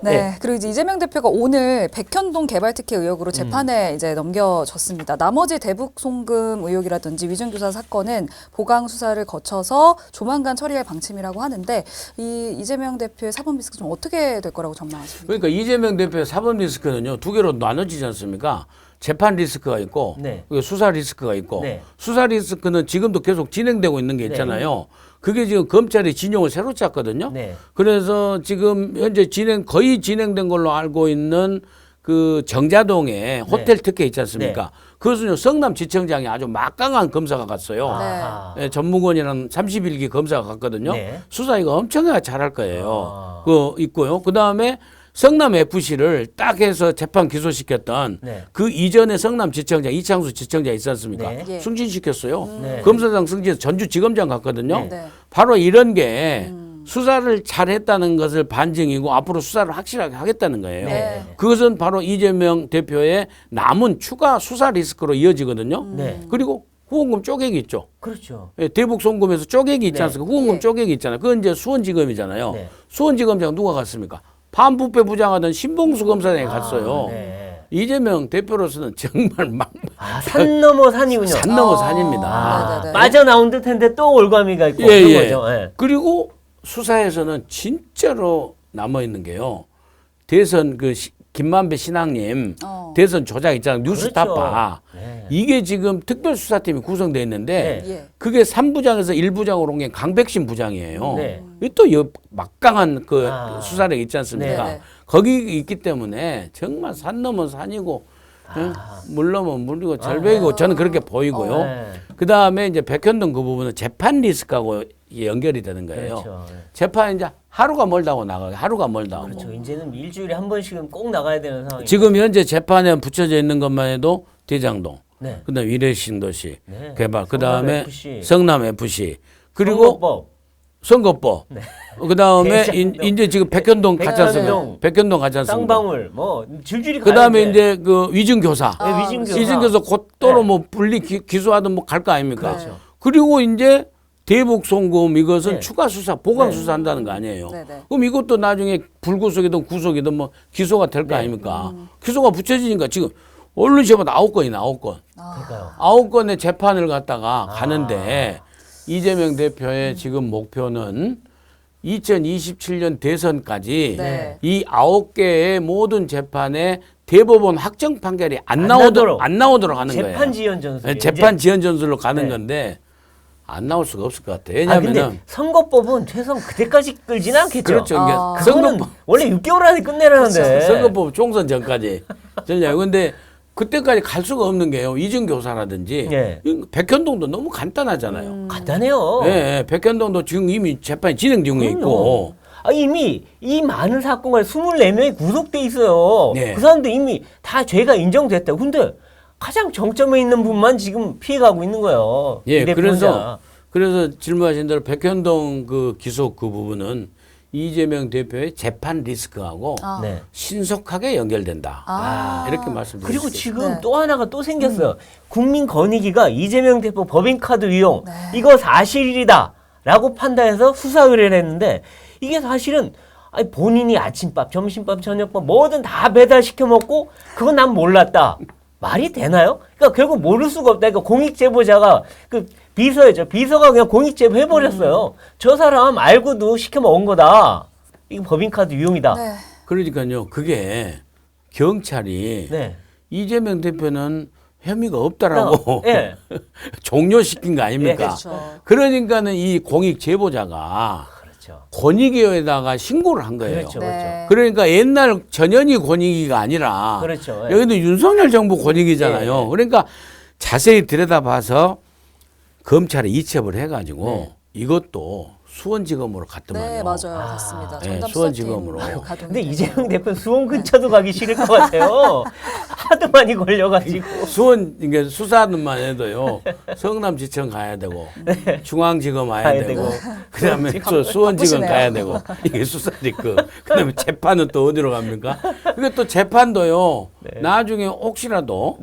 네. 그리고 이제 이재명 대표가 오늘 백현동 개발특혜 의혹으로 재판에 이제 넘겨졌습니다. 나머지 대북 송금 의혹이라든지 위증교사 사건은 보강 수사를 거쳐서 조만간 처리할 방침이라고 하는데 이 이재명 대표의 사법 리스크 좀 어떻게 될 거라고 전망하십니까? 그러니까 이재명 대표의 사법 리스크는요, 두 개로 나눠지지 않습니까? 재판 리스크가 있고 네. 그리고 수사 리스크가 있고 네. 수사 리스크는 지금도 계속 진행되고 있는 게 있잖아요. 그게 지금 검찰이 진영을 새로 짰거든요. 네. 그래서 지금 현재 거의 진행된 걸로 알고 있는 그 정자동에 호텔 특혜 있지 않습니까? 그것은요, 성남지청장이 아주 막강한 검사가 갔어요. 아하. 예, 전무권이라는 31기 검사가 갔거든요. 네. 수사 이거 엄청나게 잘할 거예요. 그거 있고요. 그 다음에 성남 FC를 딱 해서 재판 기소시켰던 네. 그 이전에 성남지청장 이창수 지청장 있지 않습니까? 네. 예. 승진시켰어요. 네. 검사장 승진 전주지검장 갔거든요. 네. 바로 이런 게 수사를 잘했다는 것을 반증이고 앞으로 수사를 확실하게 하겠다는 거예요. 네. 그것은 바로 이재명 대표의 남은 추가 수사 리스크로 이어지거든요. 네. 그리고 후원금 쪼개기 있죠. 그렇죠. 예, 대북 송금에서 쪼개기 있지 네. 않습니까? 후원금 예. 쪼개기 있잖아요. 그건 이제 수원지검이잖아요. 네. 수원지검장 누가 갔습니까? 반부패 부장하던 신봉수 검사장이 갔어요. 네. 이재명 대표로서는 정말 막 산 넘어 산이군요. 산 넘어 산입니다. 아, 네네. 빠져나온 듯한데 또 올가미가 있고 예, 그런 예. 거죠. 예. 그리고 수사에서는 진짜로 남아 있는 게요. 대선 김만배 신앙님 대선 조작 있잖아요. 뉴스타파. 그렇죠. 네. 이게 지금 특별수사팀이 구성되어 있는데 네. 예. 그게 3부장에서 1부장으로 온 게 강백신 부장이에요. 네. 이게 또 막강한 수사력 있지 않습니까? 네, 네. 거기 있기 때문에 정말 산 넘어 산이고 물 넘어 물이고 절벽이고 저는 그렇게 보이고요. 네. 그다음에 이제 백현동 그 부분은 재판 리스크하고 이게 연결이 되는 거예요. 그렇죠. 네. 재판 이제 하루가 멀다고 나가요. 하루가 멀다고. 그렇죠. 이제는 일주일에 한 번씩은 꼭 나가야 되는 상황이죠. 지금 현재 재판에 붙여져 있는 것만 해도 대장동, 네. 그다음 위례신도시 네. 개발, 그다음에 성남FC. 성남FC 그리고 선거법. 선거법. 그다음에 대장동. 이제 지금 백현동 갔지 않습니까? 백현동. 백현동 갔지 않습니까? 쌍방울 뭐 줄줄이 그다음에 가는데. 이제 그 위증교사. 네, 위증교사. 위증교사 곧도로 네. 뭐 분리 기소하든 뭐 갈 거 아닙니까? 그렇죠. 그리고 이제 대북 송금 이것은 네. 추가 수사, 보강 네. 수사한다는 거 아니에요. 네, 네. 그럼 이것도 나중에 불구속이든 구속이든 뭐 기소가 될 거 아닙니까? 기소가 붙여지니까 지금 언론 시험마다 9건이 9건. 그러니까요. 9건의 재판을 갖다가 가는데 이재명 대표의 지금 목표는 2027년 대선까지 네. 이 9개의 모든 재판에 대법원 확정 판결이 안 나도록. 나오도록 하는 거예요. 재판 지연 전술. 네, 재판 지연 전술로 가는 네. 건데 안 나올 수가 없을 것 같아요. 아 근데 왜냐하면 선거법은 최소한 그때까지 끌지는 않겠죠. 그렇죠. 이게 그거는 선거법 원래 6개월 안에 끝내라는데. 선거법 총선 전까지 전략. 근데 그때까지 갈 수가 없는 게요. 이준교사라든지 예. 백현동도 너무 간단하잖아요. 간단해요. 예, 백현동도 지금 이미 재판이 진행 중에 그럼요. 있고. 아, 이미 이 많은 사건과 24명이 구속돼 있어요. 네. 그 사람들 이미 다 죄가 인정됐다. 근데 가장 정점에 있는 분만 지금 피해가고 있는 거예요. 예, 이 대표 혼자. 그래서 질문하신 대로 백현동 그 기소 그 부분은 이재명 대표의 재판 리스크하고 네. 신속하게 연결된다. 이렇게 말씀드립니다. 그리고 지금 네. 또 하나가 또 생겼어요. 국민권익위가 이재명 대표 법인카드 이용 이거 사실이다라고 판단해서 수사 의뢰를 했는데 이게 사실은 아니 본인이 아침밥, 점심밥, 저녁밥 뭐든 다 배달시켜 먹고 그건 난 몰랐다. 말이 되나요? 그러니까 결국 모를 수가 없다. 그러니까 공익 제보자가 그 비서였죠. 비서가 그냥 공익 제보 해버렸어요. 저 사람 알고도 시켜 먹은 거다. 이거 법인카드 유용이다. 네. 그러니까요. 그게 경찰이 네. 이재명 대표는 혐의가 없다라고 예. 종료시킨 거 아닙니까? 예, 그렇죠. 그러니까는 이 공익 제보자가 그렇죠. 권익위에다가 신고를 한 거예요. 그렇죠. 네. 그러니까 옛날 전현희 권익위가 아니라 그렇죠. 예. 여기도 윤석열 정부 권익위잖아요. 예, 예. 그러니까 자세히 들여다봐서 검찰에 이첩을 해가지고 네. 이것도 수원지검으로 갔더만요. 네, 맞아요. 맞습니다. 네, 전담 수원지검으로. 수사팀 가동이 근데 되죠. 이재명 대표 수원 근처도 가기 싫을 것 같아요. 하도 많이 걸려가지고. 수원 이게 수사는만 해도요. 성남지청 가야 되고 중앙지검 가야 가야 되고 되고. 그다음에 또 수원지검 바쁘시네요. 가야 되고 이게 수사니까 그다음에 재판은 또 어디로 갑니까? 이게 또 재판도요. 나중에 혹시라도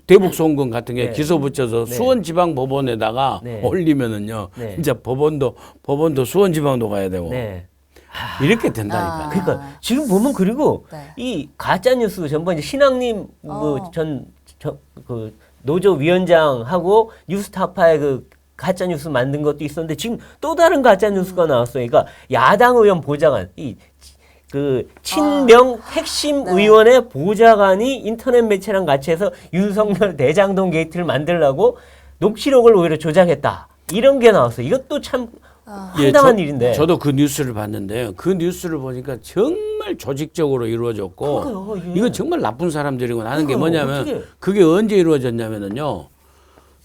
대북 송금 같은 게 네. 기소 붙여서 네. 수원지방법원에다가 네. 올리면은요. 네. 이제 법원도 수원지방도 가야 되고. 네. 이렇게 된다니까. 그러니까 지금 보면 그리고 네. 이 가짜 뉴스 전번 이제 신앙님 그 노조 위원장하고 뉴스타파의 그 가짜 뉴스 만든 것도 있었는데 지금 또 다른 가짜 뉴스가 나왔어요. 그러니까 야당 의원 보좌관 그 친명 핵심 네. 의원의 보좌관이 인터넷 매체랑 같이 해서 윤석열 대장동 게이트를 만들라고 녹취록을 오히려 조작했다. 이런 게 나왔어요. 이것도 참 황당한 일인데. 저도 그 뉴스를 봤는데요. 그 뉴스를 보니까 정말 조직적으로 이루어졌고 그러니까요, 이게. 이건 정말 나쁜 사람들이고 하는 게 그러니까요, 뭐냐면 어떻게. 그게 언제 이루어졌냐면은요.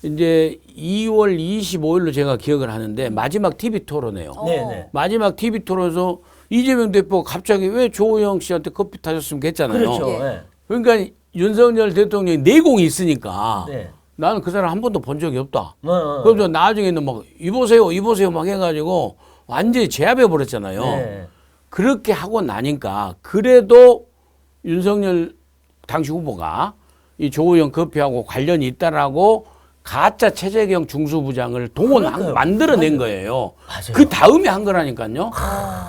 이제 2월 25일로 제가 기억을 하는데 마지막 TV 토론이에요. 네네. 마지막 TV 토론에서 이재명 대표가 갑자기 왜 조호영 씨한테 커피 타셨으면 했잖아요. 그렇죠. 예. 네. 그러니까 윤석열 대통령이 내공이 있으니까 네. 나는 그 사람 한 번도 본 적이 없다. 어. 그래서 나중에는 막 이보세요 막 해가지고 완전히 제압해 버렸잖아요. 네. 그렇게 하고 나니까 그래도 윤석열 당시 후보가 이 조호영 커피하고 관련이 있다라고 가짜 최재경 중수부장을 그러니까요. 만들어낸 거예요. 맞아요. 그 다음에 한 거라니까요.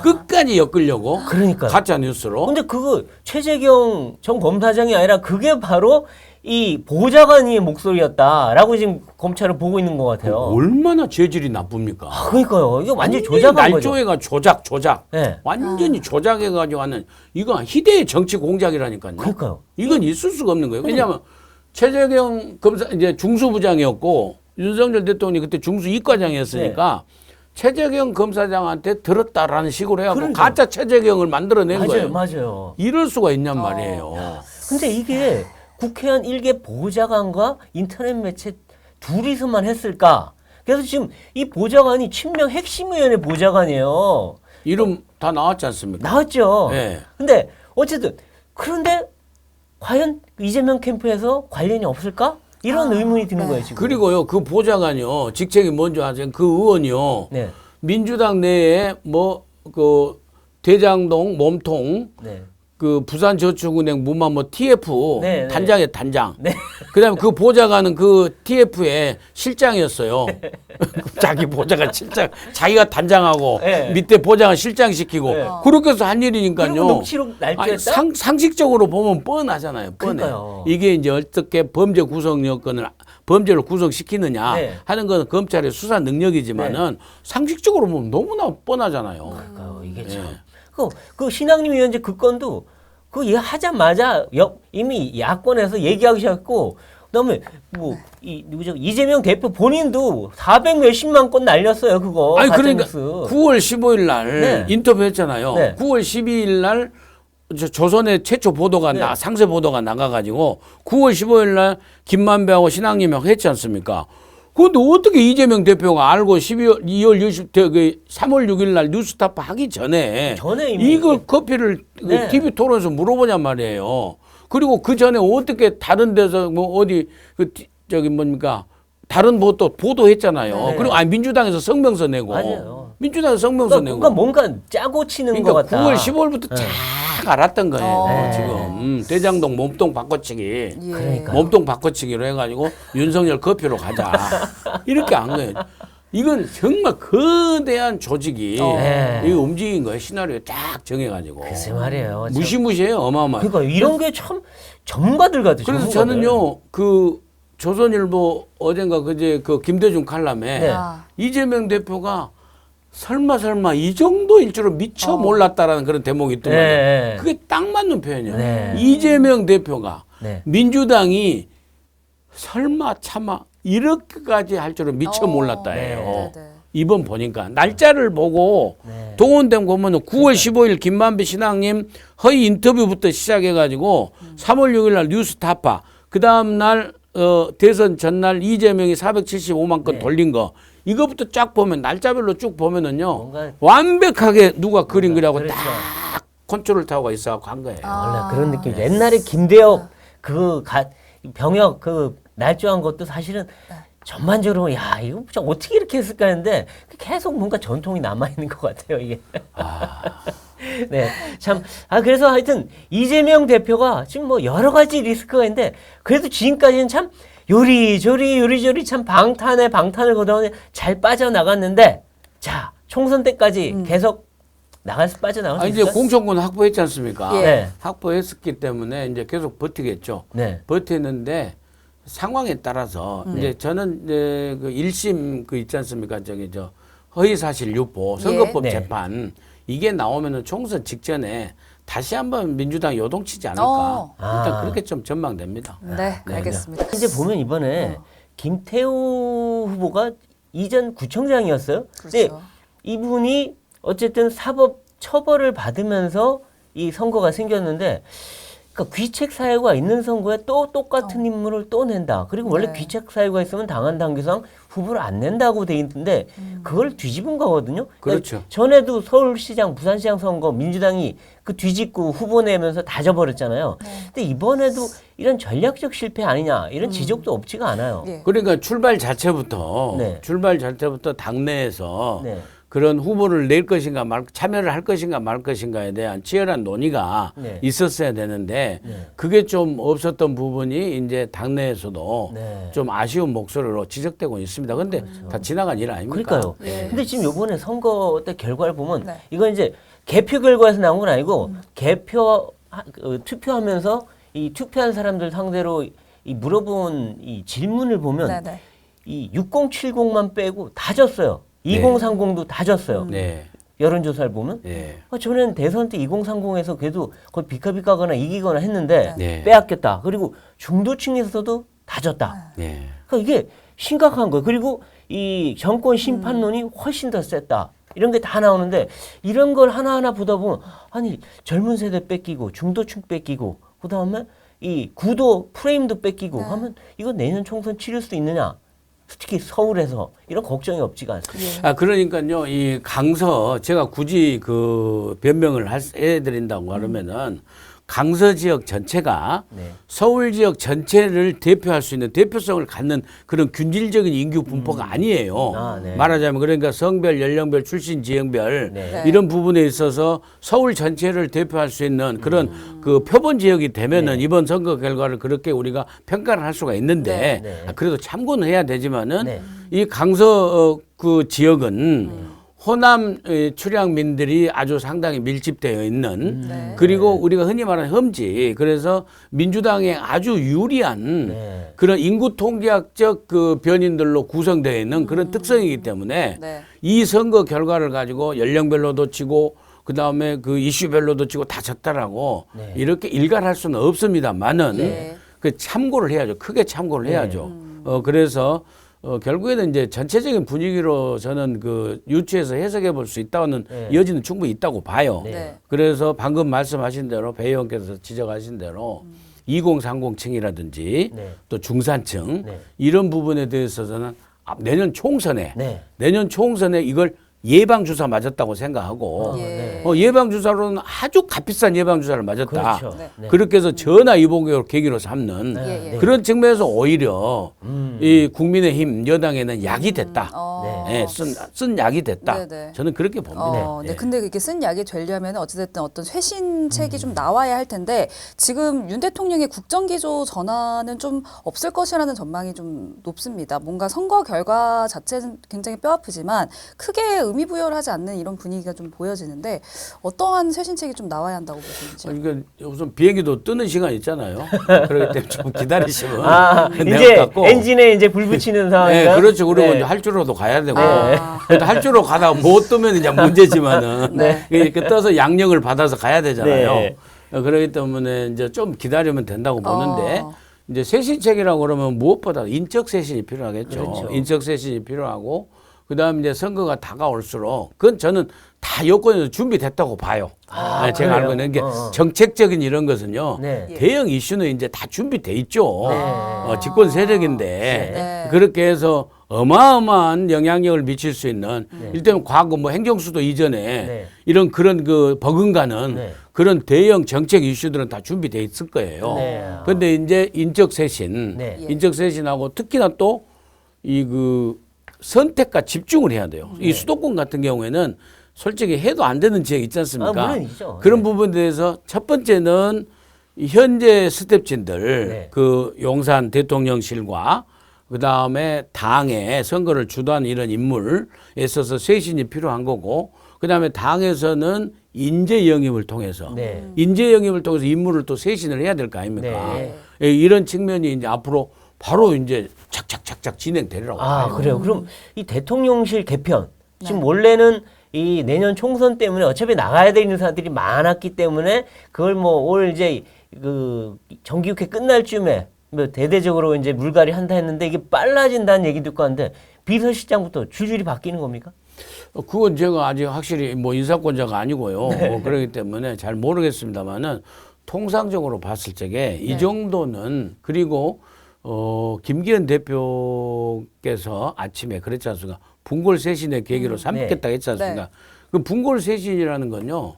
끝까지 엮으려고 그러니까요. 가짜 뉴스로. 근데 그거 최재경 전 검사장이 아니라 그게 바로 이 보좌관의 목소리였다라고 지금 검찰을 보고 있는 것 같아요. 얼마나 재질이 나쁩니까? 그러니까요. 이거 완전히 조작한 거죠. 날조해가 조작. 네. 완전히 조작해가지고 하는 이건 희대의 정치 공작이라니까요. 그러니까요. 이건 있을 수가 없는 거예요. 왜냐하면 최재경 검사 이제 중수부장이었고 윤석열 대통령이 그때 중수 이과장이었으니까 최재경 검사장한테 들었다라는 식으로 해갖고 그러니까. 가짜 최재경을 만들어낸 거예요. 맞아요. 이럴 수가 있냔 말이에요. 근데 이게 국회의원 일개 보좌관과 인터넷 매체 둘이서만 했을까? 그래서 지금 이 보좌관이 친명 핵심 의원의 보좌관이에요. 이름 다 나왔지 않습니까? 나왔죠. 네. 근데 어쨌든 그런데 과연 이재명 캠프에서 관련이 없을까? 이런 의문이 드는 거예요, 지금. 그리고요, 그 보좌관이요, 직책이 뭔지 아세요? 그 의원이요, 네. 민주당 내에 뭐, 그, 대장동, 몸통, 네. 그 부산저축은행 무마 뭐 TF 네, 네. 단장이에요, 단장. 네. 그다음에 그 보좌관은 그 TF의 실장이었어요. 자기 보좌관 실장, 자기가 단장하고 네. 밑에 보좌관 실장 시키고 네. 그렇게 해서 한 일이니까요. 그리고 녹취록 날조했다? 아니, 상식적으로 보면 뻔하잖아요. 뻔해. 그러니까요. 이게 이제 어떻게 범죄 구성 여건을 범죄를 구성시키느냐 네. 하는 건 검찰의 수사 능력이지만은 상식적으로 보면 너무나 뻔하잖아요. 그러니까요, 이게 네. 참. 그 신앙님 위원장 그 건도 그 얘기하자마자 이미 야권에서 얘기하기 시작했고 그다음에 뭐 누구죠 이재명 대표 본인도 400 몇십만 건 날렸어요 그거. 아니 가짜 그러니까 뉴스. 9월 15일 날 네. 인터뷰했잖아요. 네. 9월 12일 날 조선의 최초 보도가 네. 상세 보도가 나가가지고 9월 15일 날 김만배하고 신앙님하고 했지 않습니까? 그런데 어떻게 이재명 대표가 알고 3월 6일 날 뉴스타파 하기 전에 이미 이걸 커피를 네. TV 토론에서 물어보냔 말이에요. 그리고 그 전에 어떻게 다른 데서 뭐 어디 저기 뭡니까 다른 보도했잖아요. 네. 그리고 민주당에서 성명서 내고 맞아요. 민주당에서 성명서 그러니까 내고 뭔가 짜고 치는 것 그러니까 같다. 9월 15일부터 쫙 알았던 거예요. 네. 지금 대장동 몸통 바꿔치기. 예. 그러니까요. 몸통 바꿔치기로 해가지고 윤석열 커피로 가자. 이렇게 한 거예요. 이건 정말 거대한 조직이 네. 이거 움직인 거예요. 시나리오 딱 정해가지고. 글쎄 말이에요. 참. 무시무시해요. 어마어마해요. 그러니까 이런 게 참 전문가들 같아요. 그래서 전문가들. 저는요, 그 조선일보 어젠가 그제 그 김대중 칼럼에 네. 이재명 대표가 설마 이 정도일 줄은 미처 몰랐다라는 그런 대목이 있더만요. 네. 그게 딱 맞는 표현이에요. 네. 이재명 대표가 네. 민주당이 설마 차마 이렇게까지 할 줄은 미처 몰랐다예요. 네, 네. 이번 보니까 날짜를 보고 네. 동원된 보면은 9월 15일 김만배 신앙님 허위 인터뷰부터 시작해가지고 3월 6일 날 뉴스타파 그 다음 날 대선 전날 이재명이 475만 건 네. 돌린 거 이거부터 쫙 보면 날짜별로 쭉 보면은요 뭔가 완벽하게 누가 그린 거라고 그렇죠. 딱 컨트롤 타워가 있어갖고 한 거예요. 원래 그런 느낌이죠. 옛날에 김대엽 병역 그 날조한 것도 사실은 전반적으로 야 이거 진짜 어떻게 이렇게 했을까 했는데 계속 뭔가 전통이 남아 있는 것 같아요 이게. 네, 참 그래서 하여튼 이재명 대표가 지금 뭐 여러 가지 리스크가 있는데 그래도 지금까지는 참 요리조리 참 방탄을 걷어내 잘 빠져나갔는데 자 총선 때까지 계속 빠져나갈 수 이제 있어요? 공천권 확보했지 않습니까? 예. 네. 확보했었기 때문에 이제 계속 버티겠죠. 네. 버티는데 상황에 따라서 이제 저는 이제 그 1심 그 있지 않습니까? 저기 저 허위사실 유포 선거법 네. 재판 이게 나오면은 총선 직전에 다시 한번 민주당 요동치지 않을까. 어. 일단 아. 그렇게 좀 전망됩니다. 네, 알겠습니다. 이제 보면 이번에 김태우 후보가 이전 구청장이었어요. 근데 그렇죠. 이분이 어쨌든 사법 처벌을 받으면서 이 선거가 생겼는데, 그러니까 귀책 사유가 있는 선거에 또 똑같은 인물을 또 낸다. 그리고 원래 네. 귀책 사유가 있으면 당헌 당규상 후보를 안 낸다고 돼 있는데 그걸 뒤집은 거거든요. 그러니까 그렇죠. 전에도 서울시장, 부산시장 선거 민주당이 그 뒤집고 후보 내면서 다 져버렸잖아요. 근데 이번에도 이런 전략적 실패 아니냐 이런 지적도 없지가 않아요. 예. 그러니까 출발 자체부터 네. 당내에서 네. 그런 후보를 낼 것인가 참여를 할 것인가 말 것인가에 대한 치열한 논의가 네. 있었어야 되는데 네. 그게 좀 없었던 부분이 이제 당내에서도 네. 좀 아쉬운 목소리로 지적되고 있습니다. 근데 다 지나간 일 아닙니까? 그러니까요. 예. 근데 지금 요번에 선거 때 결과를 보면 네. 이건 이제 개표 결과에서 나온 건 아니고 투표하면서 이 투표한 사람들 상대로 이 물어본 이 질문을 보면 네네. 이 6070만 빼고 다 졌어요. 2030도 다 졌어요. 네. 여론조사를 보면. 네. 저는 대선 때 2030에서 그래도 거의 비카비카거나 이기거나 했는데 네. 빼앗겼다. 그리고 중도층에서도 다 졌다. 네. 그러니까 이게 심각한 거예요. 그리고 이 정권 심판론이 훨씬 더 셌다. 이런 게 다 나오는데 이런 걸 하나하나 보다 보면 아니 젊은 세대 뺏기고 중도층 뺏기고 그다음에 이 구도 프레임도 뺏기고 하면 이거 내년 총선 치를 수 있느냐. 특히 서울에서 이런 걱정이 없지가 않습니다. 그러니까요, 이 강서, 제가 굳이 그 변명을 해드린다고 하면은 강서 지역 전체가 네. 서울 지역 전체를 대표할 수 있는 대표성을 갖는 그런 균질적인 인구 분포가 아니에요. 아, 네. 말하자면 그러니까 성별, 연령별, 출신 지역별 네. 이런 부분에 있어서 서울 전체를 대표할 수 있는 그런 그 표본 지역이 되면은 이번 선거 결과를 그렇게 우리가 평가를 할 수가 있는데 네. 그래도 참고는 해야 되지만은 네. 이 강서 그 지역은 호남 출향민들이 아주 상당히 밀집되어 있는 네. 그리고 우리가 흔히 말하는 험지 그래서 민주당에 아주 유리한 네. 그런 인구 통계학적 그 변인들로 구성되어 있는 그런 특성이기 때문에 네. 이 선거 결과를 가지고 연령별로도 치고 그 다음에 그 이슈별로도 치고 다 졌다라고 네. 이렇게 일갈할 수는 없습니다만은 네. 그 참고를 해야죠. 크게 참고를 해야죠. 그래서 결국에는 이제 전체적인 분위기로 저는 그 유추해서 해석해 볼 수 있다는 네. 여지는 충분히 있다고 봐요. 네. 그래서 방금 말씀하신 대로 배 의원께서 지적하신 대로 2030층이라든지 네. 또 중산층 네. 이런 부분에 대해서는 내년 총선에 네. 이걸 예방주사 맞았다고 생각하고 예. 예방주사로는 아주 값비싼 예방주사를 맞았다. 그렇죠. 네. 네. 그렇게 해서 전화 이복을 계기로 삼는 예, 예. 그런 측면에서 오히려 이 국민의힘 여당에는 약이 됐다. 네, 쓴 약이 됐다. 네네. 저는 그렇게 봅니다. 네. 근데 이게 쓴 약이 되려면 어찌됐든 어떤 쇄신책이 좀 나와야 할 텐데 지금 윤 대통령의 국정기조 전환은 좀 없을 것이라는 전망이 좀 높습니다. 뭔가 선거 결과 자체는 굉장히 뼈아프지만 크게 의미 부여를 하지 않는 이런 분위기가 좀 보여지는데 어떠한 쇄신책이 좀 나와야 한다고 보시는지. 그러니까 우선 비행기도 뜨는 시간 있잖아요. 그렇기 때문에 좀 기다리시면 내가 이제 갖고 엔진에 이제 불 붙이는 네, 상황인가요? 그렇죠. 그리고 네. 이제 할주로도 가야 되고. 네. 근데 할주로 가다가 못 뜨면 이제 문제지만은 네. 이렇게 떠서 양력을 받아서 가야 되잖아요. 네. 그렇기 때문에 이제 좀 기다리면 된다고 보는데 이제 쇄신책이라고 그러면 무엇보다 인적 쇄신이 필요하겠죠. 그렇죠. 인적 쇄신이 필요하고 그다음에 이제 선거가 다가올수록 그건 저는 다 여건에서 준비됐다고 봐요. 네, 제가 그래요? 알고 있는 게 정책적인 이런 것은요. 네. 대형 이슈는 이제 다 준비돼 있죠. 네. 집권 세력인데 네. 그렇게 해서 어마어마한 영향력을 미칠 수 있는 일단 과거 뭐 행정수도 이전에 네. 이런 그런 그 버금가는 네. 그런 대형 정책 이슈들은 다 준비돼 있을 거예요. 네. 그런데 이제 인적 쇄신, 네. 인적 쇄신하고 특히나 또 이 그 선택과 집중을 해야 돼요. 이 수도권 같은 경우에는 솔직히 해도 안 되는 지역 있지 않습니까? 물론이죠. 그런 네. 부분에 대해서 첫 번째는 이 현재 스텝진들 네. 그 용산 대통령실과 그 다음에 당의 선거를 주도한 이런 인물에 있어서 쇄신이 필요한 거고 그다음에 당에서는 인재 영입을 통해서 네. 인재 영입을 통해서 인물을 또 쇄신을 해야 될 거 아닙니까? 네. 예, 이런 측면이 이제 앞으로 바로 이제 착착착착 진행되리라고 아, 봐요. 그래요. 그럼 이 대통령실 개편 지금 네. 원래는 이 내년 총선 때문에 어차피 나가야 되는 인사들이 많았기 때문에 그걸 뭐 올 이제 그 정기국회 끝날 쯤에 뭐 대대적으로 이제 물갈이 한다 했는데 이게 빨라진다는 얘기 듣고 하는데 비서실장부터 줄줄이 바뀌는 겁니까? 그건 제가 아직 확실히 뭐 인사권자가 아니고요. 네. 뭐 그렇기 때문에 잘 모르겠습니다만은 통상적으로 봤을 적에 이 네. 정도는 그리고 김기현 대표께서 아침에 그랬지 않습니까? 분골쇄신의 계기로 삼겠다 했지 않습니까? 네. 그 분골쇄신이라는 건요.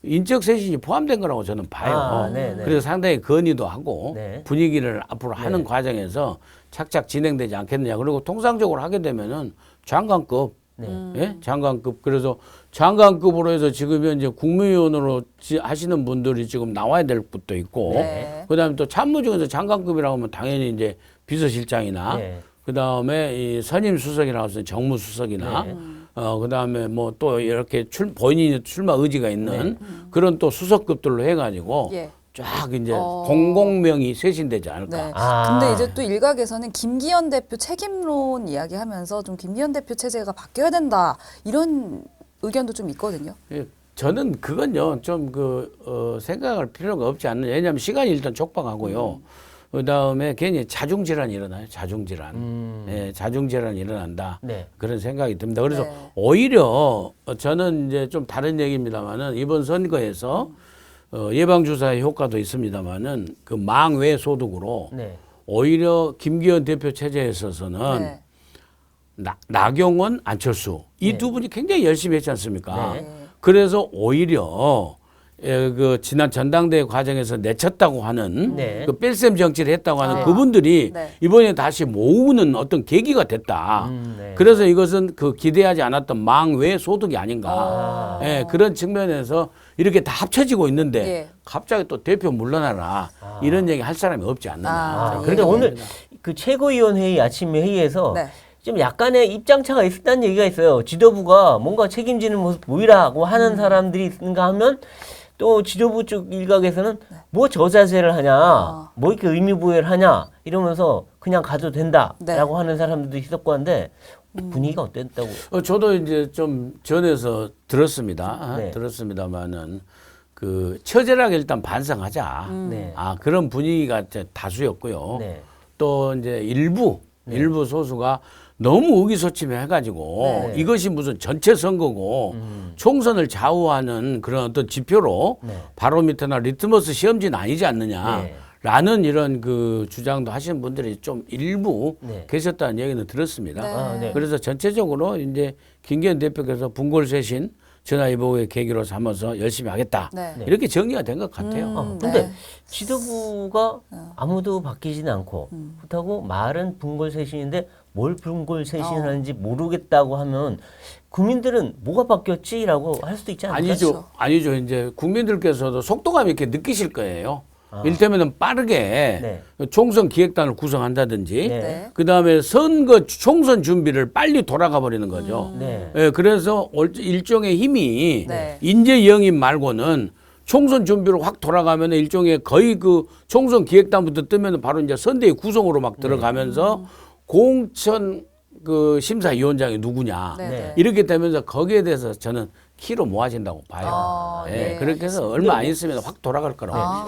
인적 쇄신이 포함된 거라고 저는 봐요. 아, 네, 네. 그래서 상당히 건의도 하고 네. 분위기를 앞으로 하는 네. 과정에서 착착 진행되지 않겠느냐. 그리고 통상적으로 하게 되면은 장관급, 예? 장관급. 그래서 장관급으로 해서 지금 현재 국무위원으로 하시는 분들이 지금 나와야 될 것도 있고, 네. 그다음에 또 참모 중에서 장관급이라고 하면 당연히 이제 비서실장이나, 네. 그다음에 이 선임 수석이라고 해서 정무수석이나, 네. 그다음에 뭐 또 이렇게 본인이 출마 의지가 있는 그런 또 수석급들로 해가지고 예. 쫙 이제 공공명이 쇄신되지 않을까. 네. 아. 근데 이제 또 일각에서는 김기현 대표 책임론 이야기하면서 좀 김기현 대표 체제가 바뀌어야 된다 이런 의견도 좀 있거든요. 예, 저는 그건요 좀 생각할 필요가 없지 않는. 왜냐하면 시간이 일단 촉박하고요. 그다음에 괜히 자중질환이 일어나요. 자중질환. 예, 자중질환이 일어난다. 네. 그런 생각이 듭니다. 그래서 네. 오히려 저는 이제 좀 다른 얘기입니다만은 이번 선거에서 예방주사의 효과도 있습니다만은 그 망외 소득으로 네. 오히려 김기현 대표 체제에 있어서는 네. 나경원, 안철수 이 네. 두 분이 굉장히 열심히 했지 않습니까? 네. 그래서 오히려 그 지난 전당대회 과정에서 내쳤다고 하는 네. 그 뺄셈 정치를 했다고 하는 아. 그분들이 네. 이번에 다시 모으는 어떤 계기가 됐다. 네. 그래서 이것은 그 기대하지 않았던 망외 소득이 아닌가. 아. 예, 그런 측면에서 이렇게 다 합쳐지고 있는데 예. 갑자기 또 대표 물러나라 이런 얘기 할 사람이 없지 않느냐. 아, 아, 예. 그런데 오늘 그 최고위원 회의 아침 회의에서 네. 좀 약간의 입장차가 있었다는 얘기가 있어요. 지도부가 뭔가 책임지는 모습 보이라고 하는 사람들이 있는가 하면 또 지도부 쪽 일각에서는 뭐 저자제를 하냐, 뭐 이렇게 의미부여를 하냐 이러면서 그냥 가도 된다라고 네. 하는 사람들도 있었고 한데 분위기가 어땠다고? 저도 이제 좀 전에서 들었습니다. 네. 들었습니다만은 그 처절하게 일단 반성하자. 네. 아, 그런 분위기가 이제 다수였고요. 네. 또 이제 일부 소수가 너무 의기소침해 해가지고 네. 이것이 무슨 전체 선거고 총선을 좌우하는 그런 어떤 지표로 네. 바로미터나 리트머스 시험지는 아니지 않느냐. 네. 라는 이런 그 주장도 하시는 분들이 좀 일부 네. 계셨다는 얘기는 들었습니다. 네. 아, 네. 그래서 전체적으로 이제 김기현 대표께서 분골쇄신 전화위복의 계기로 삼아서 열심히 하겠다. 네. 네. 이렇게 정리가 된 것 같아요. 근데 네. 지도부가 아무도 바뀌지는 않고 그렇다고 말은 분골쇄신인데 뭘 분골쇄신하는지 모르겠다고 하면 국민들은 뭐가 바뀌었지라고 할 수도 있지 않을까? 아니죠. 아니죠. 이제 국민들께서도 속도감 있게 느끼실 거예요. 일테면은 빠르게 네. 총선 기획단을 구성한다든지 네. 그다음에 선거 총선 준비를 빨리 돌아가 버리는 거죠. 네. 예, 그래서 일종의 힘이 네. 인재 영입 말고는 총선 준비로 확 돌아가면 일종의 거의 그 총선 기획단부터 뜨면 바로 이제 선대위 구성으로 막 들어가면서 공천 그 심사위원장이 누구냐 네. 이렇게 되면서 거기에 대해서 저는 키로 모아진다고 봐요. 아, 예, 네, 그렇게 해서 얼마 안 있으면 확 돌아갈 거라고. 아.